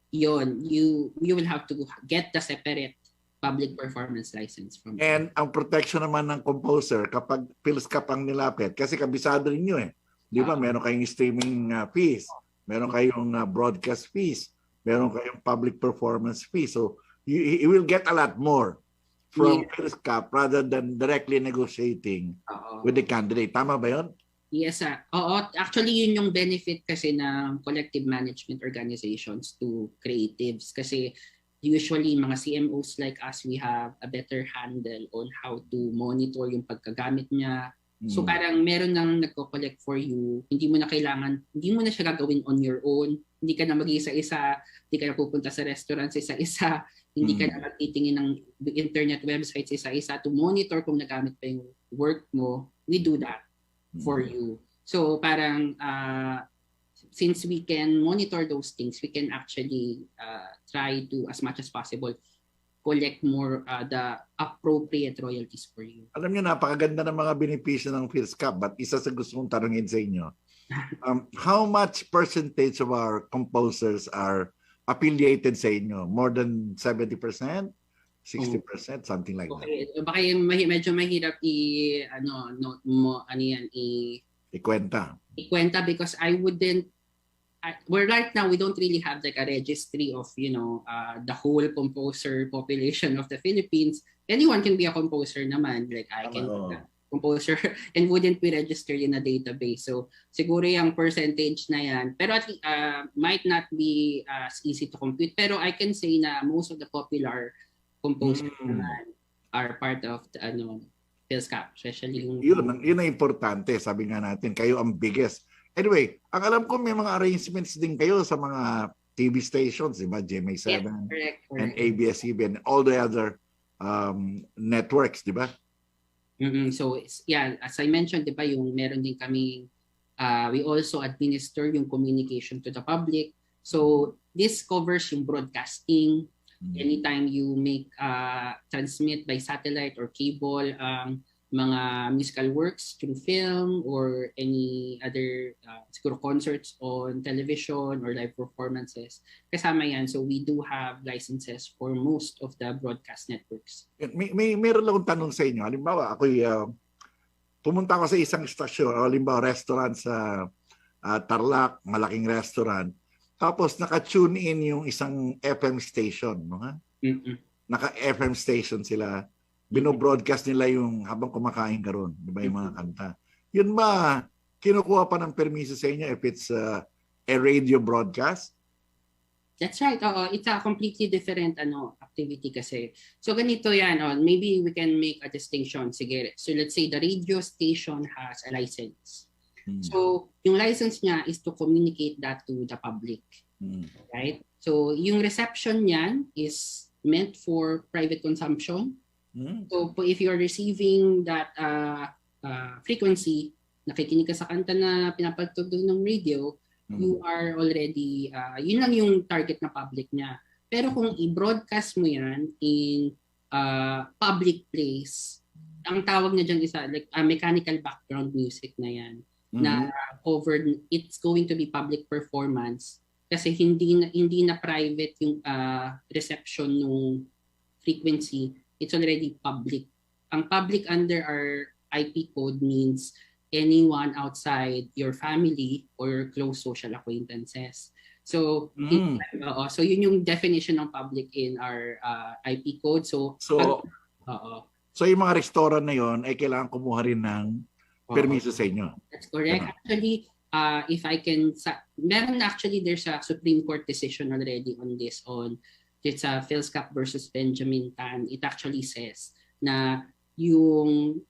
you will have to get the separate public performance license from And ang protection naman ng composer kapag PhilSCAP ang nilapit, kasi kabisado ninyo Di ba? Meron kayong streaming fees, meron kayong broadcast fees, meron kayong public performance fees. So you will get a lot more from PhilSCAP rather than directly negotiating with the candidate. Tama ba yun? Yes, oo. Actually, yun yung benefit kasi ng collective management organizations to creatives. Kasi usually, mga CMOs like us, we have a better handle on how to monitor yung pagkagamit niya. So parang meron nang nagko-collect for you. Hindi mo na siya gagawin on your own. Hindi ka na mag-isa-isa, hindi ka na pupunta sa restaurant isa-isa, hindi ka na magtitingin ng internet websites isa-isa to monitor kung nagamit pa yung work mo. We do that for you. So parang since we can monitor those things, we can actually try to, as much as possible, collect more the appropriate royalties for you. Alam niyo, napakaganda ng mga benepisyo ng PhilSCAP, but isa sa gusto kong tanungin sa inyo, how much percentage of our composers are affiliated sa inyo? More than 70%? 60%? Something like that. Baka medyo mahirap ikwenta because I wouldn't right now we don't really have like a registry of the whole composer population of the Philippines. Anyone can be a composer naman, like I can be a composer and wouldn't be registered in a database. So siguro yung percentage na yan, pero might not be as easy to compute, pero I can say na most of the popular composers naman are part of the PhilSCAP, especially yun ang importante. Sabi nga natin, kayo ang biggest. Anyway, ang alam ko may mga arrangements din kayo sa mga TV stations, di ba? GMA7 correct. And ABS-CBN and all the other networks, di ba? So yeah, as I mentioned, di ba, yung meron din kami, we also administer yung communication to the public. So this covers yung broadcasting. Anytime you transmit by satellite or cable mga musical works through film or any other siguro concerts on television or live performances, kasama yan. So we do have licenses for most of the broadcast networks. Meron lang akong tanong sa inyo. Halimbawa, ako'y pumunta ako sa isang estasyon, halimbawa restaurant sa Tarlac, malaking restaurant. Tapos naka-tune in yung isang FM station, no ha? Naka-FM station sila. Bino-broadcast nila yung habang kumakain ka ron, di ba, yung mga kanta. Yun ba, kinukuha pa ng permiso sa inyo if it's a radio broadcast? That's right. It's a completely different activity kasi. So ganito yan. Maybe we can make a distinction. Sige. So let's say the radio station has a license. So yung license niya is to communicate that to the public. Right? So yung reception niyan is meant for private consumption. So if you're receiving that frequency, nakikinig ka sa kanta na pinapatugtog ng radio, you are already, yun lang yung target na public niya. Pero kung i-broadcast mo yan in public place, ang tawag na dyan isa, like mechanical background music na yan, na covered, it's going to be public performance kasi hindi na private yung reception ng frequency. It's already public. Ang public under our IP code means anyone outside your family or close social acquaintances. So, so yun yung definition ng public in our IP code. So yung mga restaurant na yon ay kailangan kumuha rin ng permiso sa inyo. That's correct. Actually, if I can, there's a Supreme Court decision already on this it's a PhilSCAP versus Benjamin Tan. It actually says na yung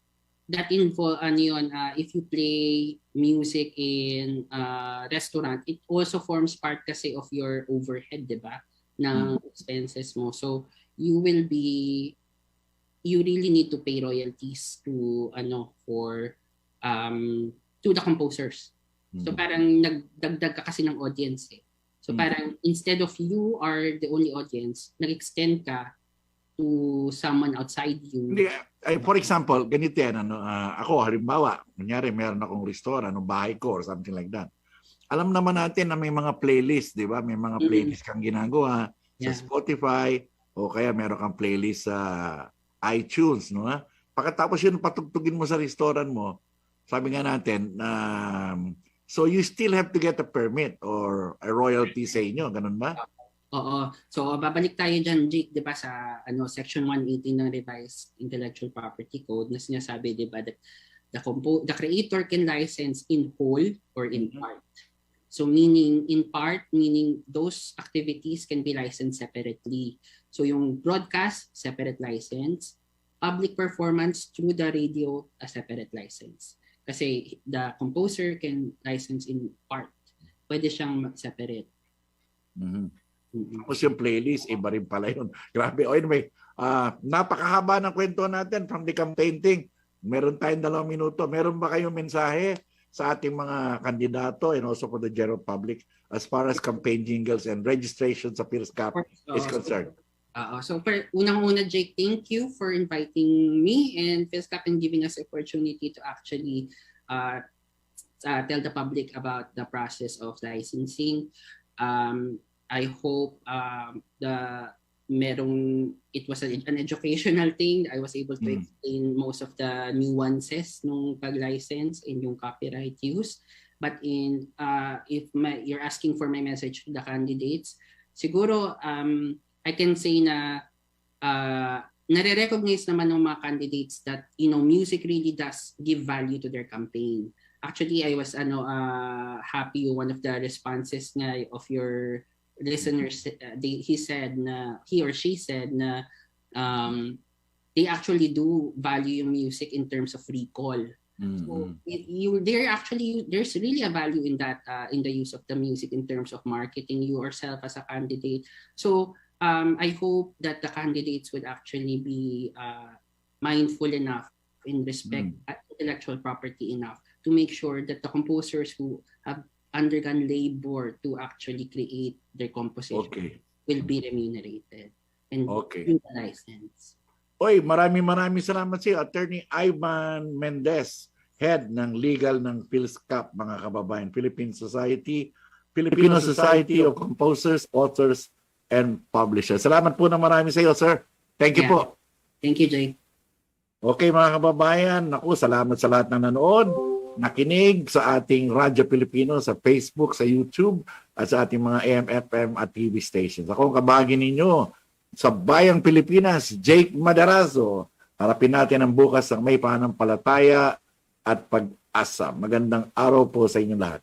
if you play music in restaurant, it also forms part kasi of your overhead, di ba? Ng expenses mo. So you really need to pay royalties to the composers. So parang nagdagdag ka kasi ng audience eh. So parang instead of you are the only audience, nag-extend ka to someone outside you. Hindi, for example, ganito yan, ako, halimbawa, kunyari, meron akong restaurant, bahay ko, or something like that. Alam naman natin na may mga playlist, di ba? May mga playlist kang ginagawa sa Spotify, o kaya meron kang playlist sa iTunes, no? Pagkatapos yun, patugtugin mo sa restaurant mo, sabi nga natin, so you still have to get a permit or a royalty sa inyo, ganun ba? Oo. So babalik tayo dyan, Jake, 'di ba, sa section 118 ng revised Intellectual Property Code na sinasabi, 'di ba, that the creator can license in whole or in part. So meaning in part, meaning those activities can be licensed separately. So yung broadcast, separate license, public performance through the radio, a separate license. Kasi the composer can license in part. Pwede siyang separate. Tapos yung playlist, iba rin pala yun. Grabe. O anyway, napakahaba ng kwento natin from the campaign thing. Meron tayong 2 minuto. Meron ba kayong mensahe sa ating mga kandidato and also for the general public as far as campaign jingles and registration sa PhilSCAP is concerned? So unang-una, Jake, thank you for inviting me and PhilSCAP and giving us the opportunity to actually tell the public about the process of licensing. I hope it was an educational thing. I was able to explain most of the nuances nung pag-license in yung copyright use. But if you're asking for my message to the candidates, siguro I can say na nare-recognize naman ng mga candidates that music really does give value to their campaign. Actually, I was happy one of the responses nga of your listeners, he or she said na they actually do value yung music in terms of recall. So there's really a value in that, in the use of the music in terms of marketing yourself as a candidate. So I hope that the candidates would actually be mindful enough in respect at intellectual property enough to make sure that the composers who have undergone labor to actually create their composition will be remunerated and the license. Oy, maraming salamat sa iyo, Attorney Ivan Mendez, Head ng Legal ng PhilSCAP, mga kababayan, Filipino Society of Composers, Authors, and Publishers. Salamat po na marami sa iyo, sir. Thank you po. Thank you, Jay. Okay, mga kababayan, salamat sa lahat na nanood, nakinig sa ating Radyo Pilipino, sa Facebook, sa YouTube, at sa ating mga AM, FM at TV stations. Ako ang kabahagi ninyo sa Bayang Pilipinas, Jake Madarazo. Harapin natin ang bukas ng may pananampalataya at pag-asa. Magandang araw po sa inyong lahat.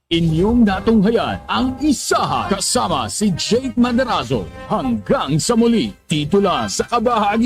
Inyong natunghayan ang isahan kasama si Jake Madarazo. Hanggang sa muli, dito lang sa kabahagi